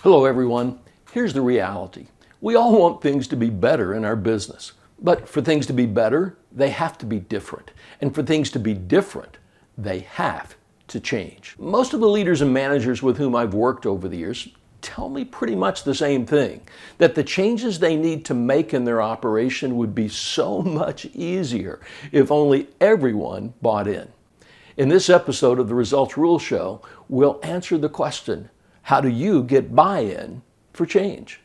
Hello everyone. Here's the reality. We all want things to be better in our business. But for things to be better, they have to be different. And for things to be different, they have to change. Most of the leaders and managers with whom I've worked over the years tell me pretty much the same thing, that the changes they need to make in their operation would be so much easier if only everyone bought in. In this episode of the Results Rule Show, we'll answer the question, how do you get buy-in for change?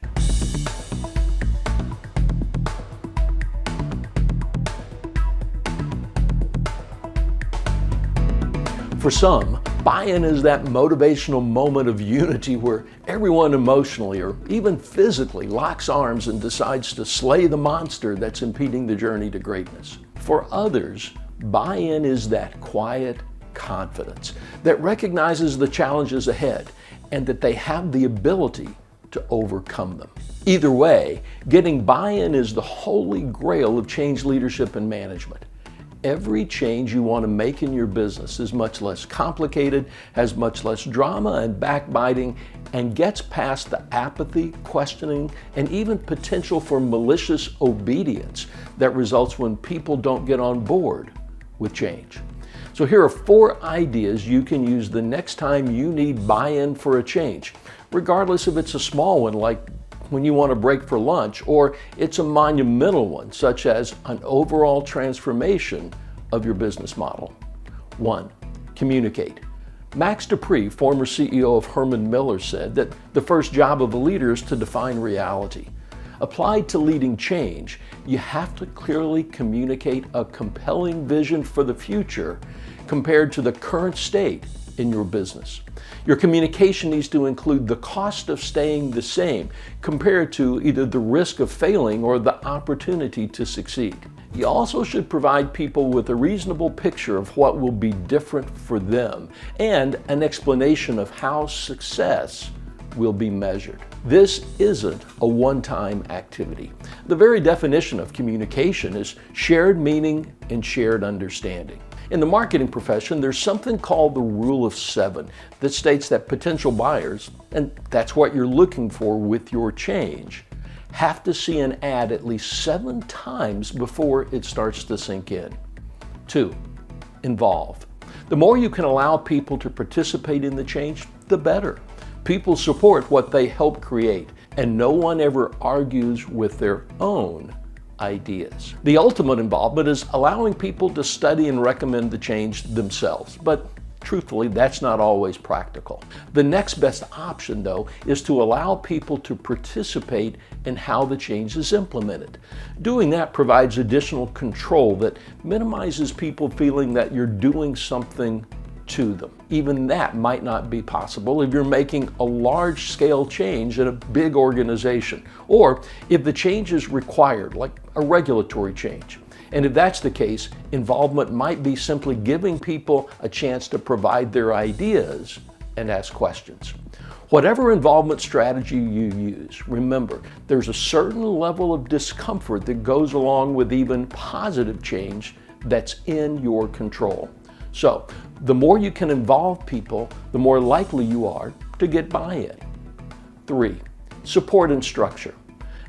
For some, buy-in is that motivational moment of unity where everyone emotionally or even physically locks arms and decides to slay the monster that's impeding the journey to greatness. For others, buy-in is that quiet confidence that recognizes the challenges ahead and that they have the ability to overcome them. Either way, getting buy-in is the holy grail of change leadership and management. Every change you want to make in your business is much less complicated, has much less drama and backbiting, and gets past the apathy, questioning, and even potential for malicious obedience that results when people don't get on board with change. So here are 4 ideas you can use the next time you need buy-in for a change, regardless if it's a small one like when you want to break for lunch, or it's a monumental one, such as an overall transformation of your business model. 1. Communicate. Max Dupree, former CEO of Herman Miller, said that the first job of a leader is to define reality. Applied to leading change, you have to clearly communicate a compelling vision for the future compared to the current state in your business. Your communication needs to include the cost of staying the same compared to either the risk of failing or the opportunity to succeed. You also should provide people with a reasonable picture of what will be different for them and an explanation of how success will be measured. This isn't a one-time activity. The very definition of communication is shared meaning and shared understanding. In the marketing profession, there's something called the Rule of 7 that states that potential buyers, and that's what you're looking for with your change, have to see an ad at least 7 times before it starts to sink in. 2. Involve. The more you can allow people to participate in the change, the better. People support what they help create, and no one ever argues with their own ideas. The ultimate involvement is allowing people to study and recommend the change themselves, but truthfully, that's not always practical. The next best option, though, is to allow people to participate in how the change is implemented. Doing that provides additional control that minimizes people feeling that you're doing something to them. Even that might not be possible if you're making a large-scale change in a big organization, or if the change is required, like a regulatory change. And if that's the case, involvement might be simply giving people a chance to provide their ideas and ask questions. Whatever involvement strategy you use, remember, there's a certain level of discomfort that goes along with even positive change that's in your control. So, the more you can involve people, the more likely you are to get buy-in. 3. Support and structure.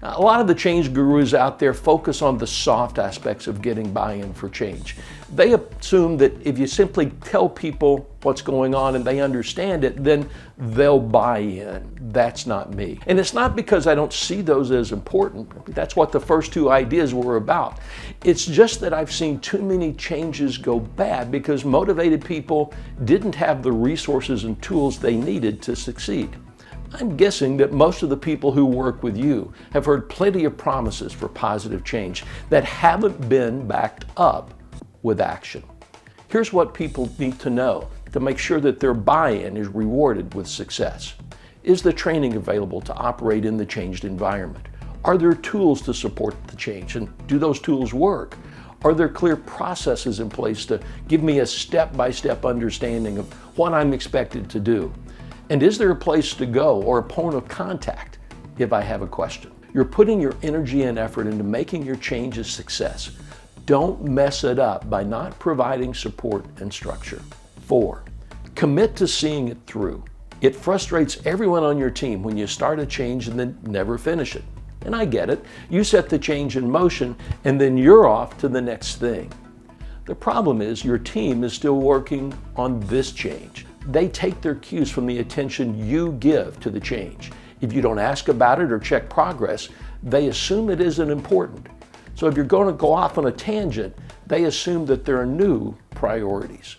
Now, a lot of the change gurus out there focus on the soft aspects of getting buy-in for change. They assume that if you simply tell people what's going on and they understand it, then they'll buy in. That's not me. And it's not because I don't see those as important. That's what the first 2 ideas were about. It's just that I've seen too many changes go bad because motivated people didn't have the resources and tools they needed to succeed. I'm guessing that most of the people who work with you have heard plenty of promises for positive change that haven't been backed up with action. Here's what people need to know to make sure that their buy-in is rewarded with success. Is the training available to operate in the changed environment? Are there tools to support the change, and do those tools work? Are there clear processes in place to give me a step-by-step understanding of what I'm expected to do? And is there a place to go or a point of contact if I have a question? You're putting your energy and effort into making your change a success. Don't mess it up by not providing support and structure. 4, commit to seeing it through. It frustrates everyone on your team when you start a change and then never finish it. And I get it. You set the change in motion and then you're off to the next thing. The problem is your team is still working on this change. They take their cues from the attention you give to the change. If you don't ask about it or check progress, they assume it isn't important. So if you're going to go off on a tangent, they assume that there are new priorities.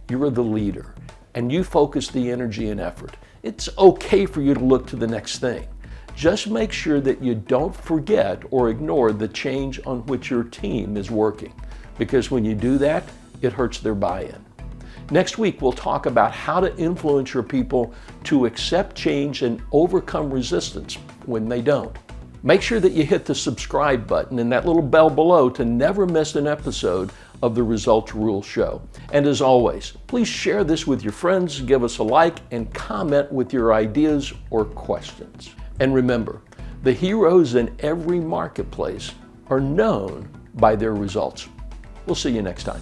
You're the leader and you focus the energy and effort. It's okay for you to look to the next thing. Just make sure that you don't forget or ignore the change on which your team is working, because when you do that, it hurts their buy-in. Next week, we'll talk about how to influence your people to accept change and overcome resistance when they don't. Make sure that you hit the subscribe button and that little bell below to never miss an episode of the Results Rule Show. And as always, please share this with your friends, give us a like, and comment with your ideas or questions. And remember, the heroes in every marketplace are known by their results. We'll see you next time.